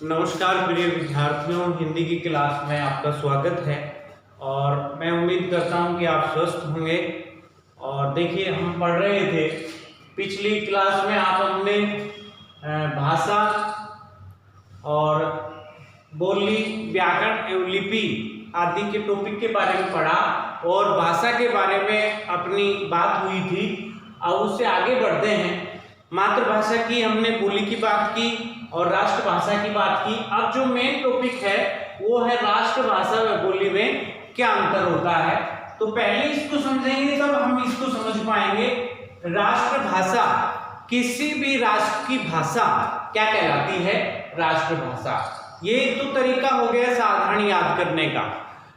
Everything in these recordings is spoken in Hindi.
नमस्कार प्रिय विद्यार्थियों, हिंदी की क्लास में आपका स्वागत है और मैं उम्मीद करता हूं कि आप स्वस्थ होंगे। और देखिए, हम पढ़ रहे थे पिछली क्लास में हमने भाषा और बोली, व्याकरण एवं लिपि आदि के टॉपिक के बारे में पढ़ा और भाषा के बारे में अपनी बात हुई थी। अब उससे आगे बढ़ते हैं। मातृभाषा की हमने, बोली की बात की और राष्ट्रभाषा की बात की। अब जो मेन टॉपिक है वो है राष्ट्रभाषा व बोली में क्या अंतर होता है। तो पहले इसको समझेंगे तब हम इसको समझ पाएंगे। राष्ट्रभाषा, किसी भी राष्ट्र की भाषा क्या कहलाती है? राष्ट्रभाषा। ये तो तरीका हो गया साधारण याद करने का,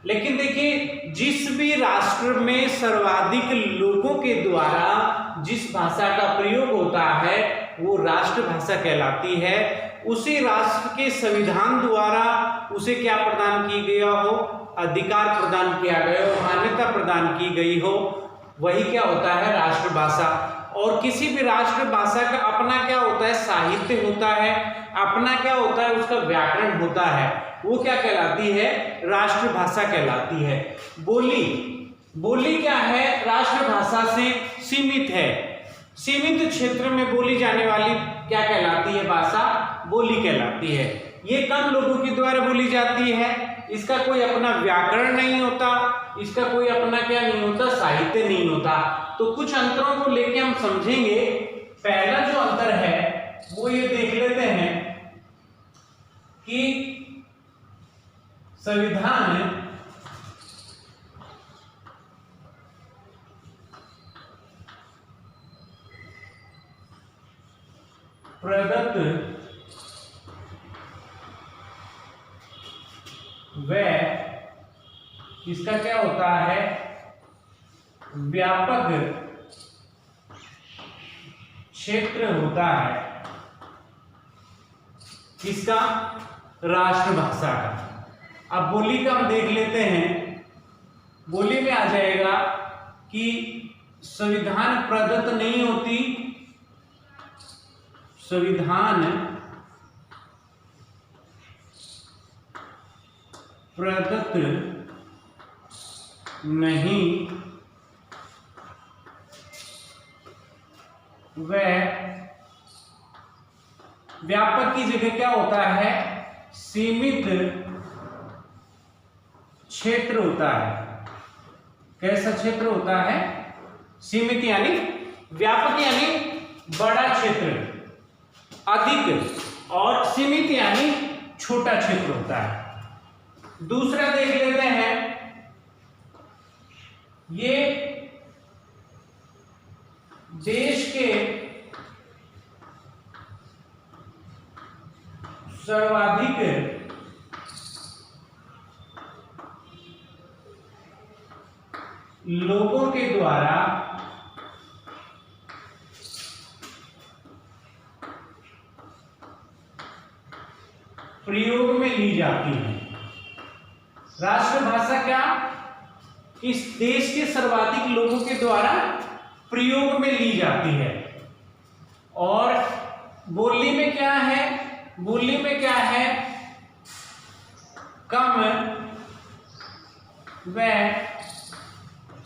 लेकिन देखिए, जिस भी राष्ट्र में सर्वाधिक लोगों के द्वारा जिस भाषा का प्रयोग होता है वो राष्ट्रभाषा कहलाती है। उसी राष्ट्र के संविधान द्वारा उसे क्या प्रदान की गया हो? अधिकार प्रदान किया गया हो, मान्यता प्रदान की गई हो, वही क्या होता है? राष्ट्रभाषा। और किसी भी राष्ट्रभाषा का अपना क्या होता है? साहित्य होता है, अपना क्या होता है? उसका व्याकरण होता है। वो क्या कहलाती है? राष्ट्रभाषा कहलाती है। बोली क्या है? राष्ट्रभाषा से सीमित है। सीमित क्षेत्र में बोली जाने वाली क्या कहलाती है? भाषा बोली कहलाती है। ये कम लोगों के द्वारा बोली जाती है। इसका कोई अपना व्याकरण नहीं होता, इसका कोई अपना क्या नहीं होता? साहित्य नहीं होता। तो कुछ अंतरों को लेके हम समझेंगे। पहला जो अंतर है वो ये देख लेते हैं कि संविधान प्रदत्त व इसका क्या होता है? व्यापक क्षेत्र होता है। किसका? राष्ट्रभाषा का। अब बोली का हम देख लेते हैं। बोली में आ जाएगा कि संविधान प्रदत्त नहीं होती, संविधान प्रदत्त नहीं व व्यापक की जगह क्या होता है? सीमित क्षेत्र होता है। कैसा क्षेत्र होता है? सीमित यानी व्यापक यानी बड़ा क्षेत्र, अधिक, और सीमित यानी छोटा क्षेत्र होता है। दूसरा देख लेते हैं, ये देश के सर्वाधिक लोगों के द्वारा प्रयोग में ली जाती है। राष्ट्रभाषा क्या? इस देश के सर्वाधिक लोगों के द्वारा प्रयोग में ली जाती है। और बोली में क्या है? बोली में क्या है? कम व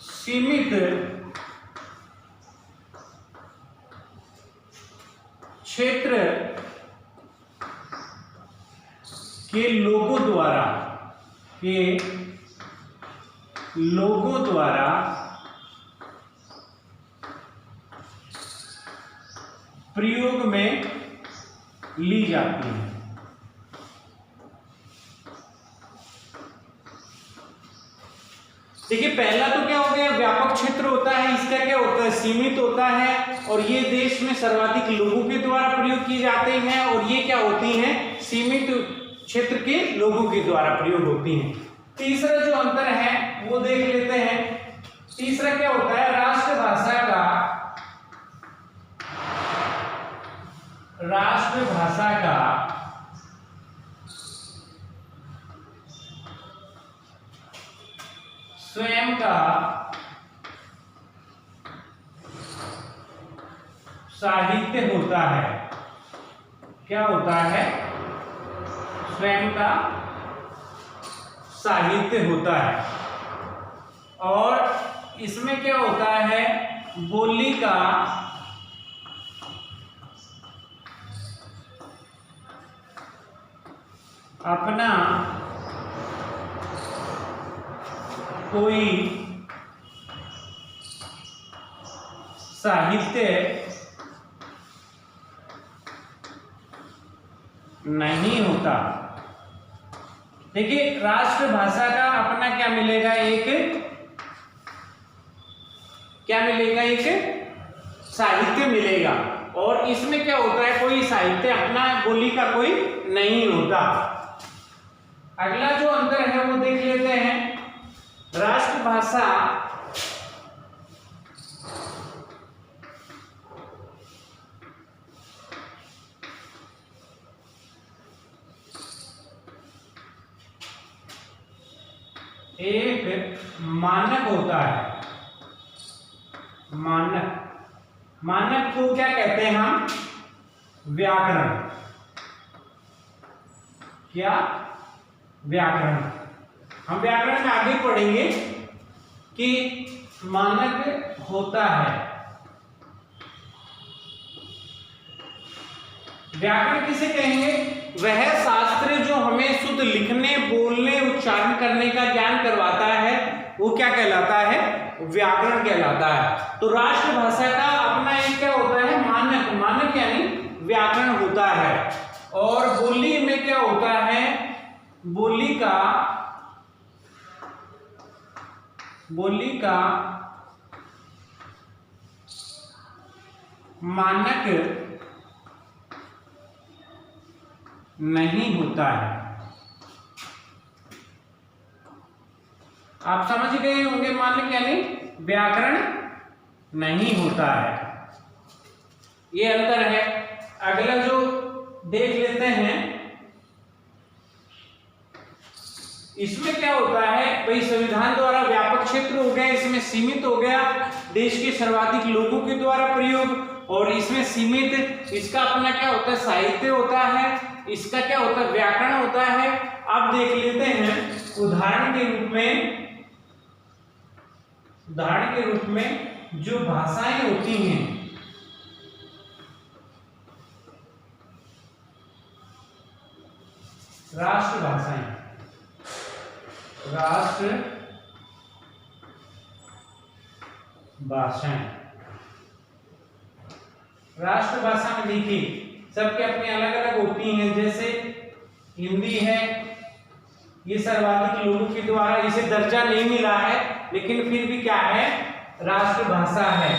सीमित क्षेत्र के लोगों द्वारा प्रयोग में ली जाती है। देखिए, पहला तो क्या हो गया? व्यापक क्षेत्र होता है। इसका क्या होता है? सीमित होता है। और ये देश में सर्वाधिक लोगों के द्वारा प्रयोग किए जाते हैं। और ये क्या होती हैं? सीमित क्षेत्र के लोगों के द्वारा प्रयोग होती हैं। तीसरा जो अंतर है वो देख लेते हैं। तीसरा क्या होता है? राष्ट्रभाषा का स्वयं का साहित्य होता है। क्या होता है? स्वयं का साहित्य होता है। और इसमें क्या होता है, बोली का अपना कोई साहित्य नहीं होता। देखिए, राष्ट्रभाषा का अपना क्या मिलेगा, क्या मिलेगा, एक साहित्य मिलेगा। और इसमें क्या होता है, कोई साहित्य अपना बोली का कोई नहीं होता। अगला जो अंतर है वो देख लेते हैं। राष्ट्रभाषा एक मानक होता है। मानक को क्या कहते हैं हम, व्याकरण। क्या, व्याकरण। हम व्याकरण में आगे पढ़ेंगे कि मानक होता है। व्याकरण किसे कहेंगे, वह शास्त्र जो हमें शुद्ध लिखने, बोलने, उच्चारण करने का ज्ञान करवाता है, वो क्या कहलाता है, व्याकरण कहलाता है। तो राष्ट्रभाषा का अपना एक क्या होता है, मानक यानी व्याकरण होता है। और बोली में क्या होता है, बोली का मानक नहीं होता है। आप समझ गए होंगे, मानक यानी व्याकरण नहीं होता है, ये अंतर है। अगला जो देख लेते हैं, इसमें क्या होता है भाई, संविधान द्वारा व्यापक क्षेत्र हो गया, इसमें सीमित हो गया देश के सर्वाधिक लोगों के द्वारा प्रयोग। और इसमें सीमित, इसका अपना क्या होता है, साहित्य होता है, इसका क्या होता है, व्याकरण होता है। अब देख लेते हैं उदाहरण के रूप में जो भाषाएं होती हैं, राष्ट्रभाषाएं, राष्ट्रभाषा में देखिए सबके अपने अलग अलग होती हैं। जैसे हिंदी है, ये सर्वाधिक लोगों के द्वारा इसे दर्जा नहीं मिला है, लेकिन फिर भी क्या है, राष्ट्रभाषा है।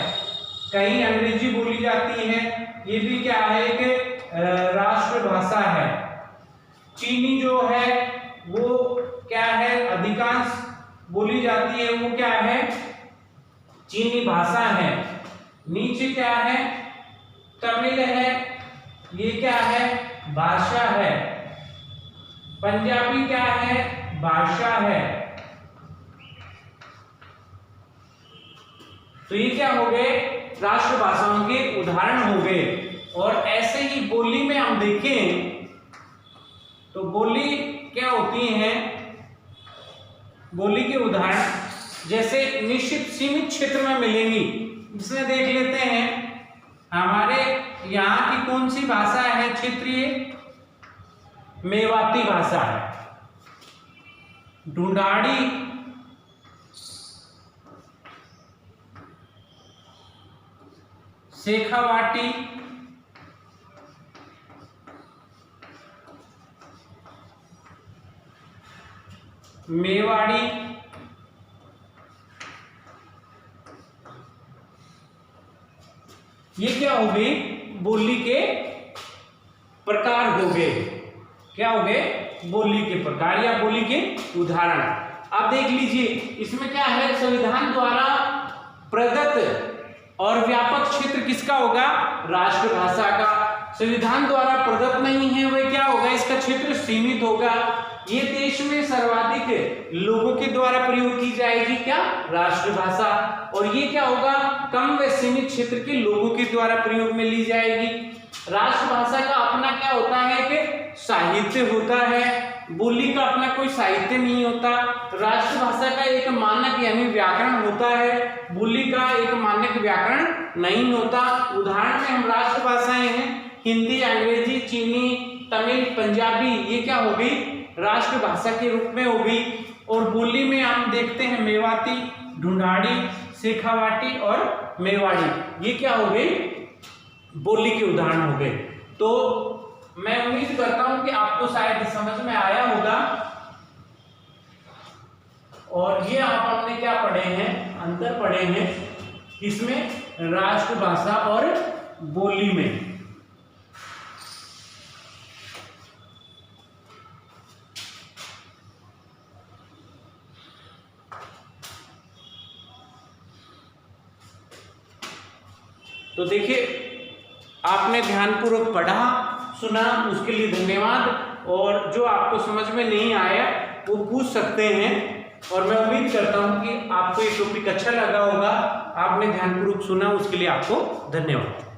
कहीं अंग्रेजी बोली जाती है, ये भी क्या है, एक राष्ट्रभाषा है। चीनी जो है वो क्या है, अधिकांश बोली जाती है, वो क्या है, चीनी भाषा है। नीचे क्या है, तमिल है, ये क्या है, भाषा है। पंजाबी क्या है, भाषा है। तो ये क्या हो गए, राष्ट्रभाषाओं के उदाहरण हो गए। और ऐसे ही बोली में हम देखें तो बोली क्या होती है, बोली के उदाहरण जैसे निश्चित सीमित क्षेत्र में मिलेंगी। इसमें देख लेते हैं, हमारे यहाँ की कौन सी भाषा है क्षेत्रीय, मेवाती भाषा है। ढूंढाड़ी, शेखावाटी, मेवाड़ी, ये क्या हो गई, बोली के प्रकार हो गए। क्या हो गए, बोली के प्रकार या बोली के उदाहरण। आप देख लीजिए, इसमें क्या है, संविधान द्वारा प्रदत्त और व्यापक क्षेत्र किसका होगा, राष्ट्रभाषा का। संविधान द्वारा प्रदत्त नहीं है, वह क्या होगा, इसका क्षेत्र सीमित होगा। ये देश में सर्वाधिक लोगों के द्वारा प्रयोग की जाएगी, क्या, राष्ट्रभाषा। और ये क्या होगा, कम व सीमित क्षेत्र के लोगों के द्वारा प्रयोग में ली जाएगी। राष्ट्रभाषा का अपना क्या होता है कि साहित्य होता है, बोली का अपना कोई साहित्य नहीं होता। राष्ट्रभाषा का एक मानक यानी व्याकरण होता है, बोली का एक मानक व्याकरण नहीं होता। उदाहरण में हम राष्ट्रभाषाएं हैं हिंदी, अंग्रेजी, चीनी, तमिल, पंजाबी, ये क्या हो गई राष्ट्रभाषा के रूप में हो गई। और बोली में हम देखते हैं मेवाती, ढूंढाड़ी, शेखावाटी और मेवाड़ी, ये क्या हो गई बोली के उदाहरण हो गए। तो मैं उम्मीद करता हूं कि आपको शायद समझ में आया होगा। और ये आप हमने क्या पढ़े हैं, अंतर पढ़े हैं किसमें, राष्ट्रभाषा और बोली में। तो देखिए आपने ध्यानपूर्वक पढ़ा, सुना, उसके लिए धन्यवाद। और जो आपको समझ में नहीं आया वो पूछ सकते हैं। और मैं उम्मीद करता हूं कि आपको ये टॉपिक अच्छा लगा होगा, आपने ध्यानपूर्वक सुना, उसके लिए आपको धन्यवाद।